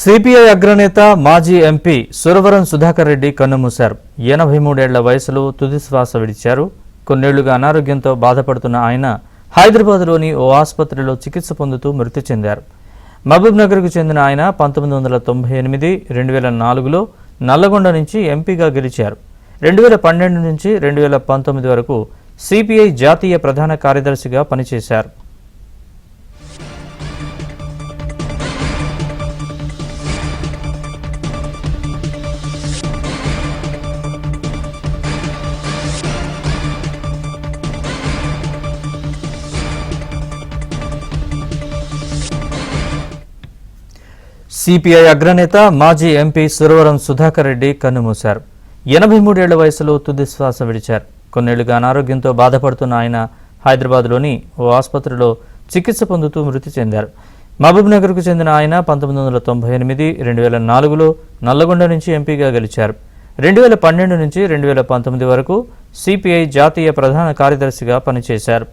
CPI అగ్రనేత మాజీ MP Suravaram Sudhakar Reddy కన్నుమూశారు. 83 ఏళ్ల వయసులో తుది శ్వాస విడిచారు. కొన్నేళ్లుగా అనారోగ్యంతో బాధపడుతున్న ఆయన హైదరాబాద్లోని ఓ ఆసుపత్రిలో చికిత్స పొందుతూ మృతి చెందారు. మహబూబ్ నగర్కు చెందిన ఆయన 1998, 2004లో నల్లగొండ నుంచి ఎంపీగా గెలిచారు. 2012 నుంచి 2019 వరకు సిపిఐ జాతీయ ప్రధాన కార్యదర్శిగా పనిచేశారు. సిపిఐ అగ్రనేత మాజీ ఎంపీ సురవరం సుధాకర్ రెడ్డి కన్నుమూశారు. 83 ఏళ్ల వయసులో తుది శ్వాస విడిచారు. కొన్నేళ్లుగా అనారోగ్యంతో బాధపడుతున్న ఆయన హైదరాబాద్లోని ఓ ఆసుపత్రిలో చికిత్స పొందుతూ మృతి చెందారు. మహబూబ్ నగర్కు చెందిన ఆయన 1998, 2004లో నల్లగొండ నుంచి ఎంపీగా గెలిచారు. 2012 నుంచి 2019 వరకు సిపిఐ జాతీయ ప్రధాన కార్యదర్శిగా పనిచేశారు.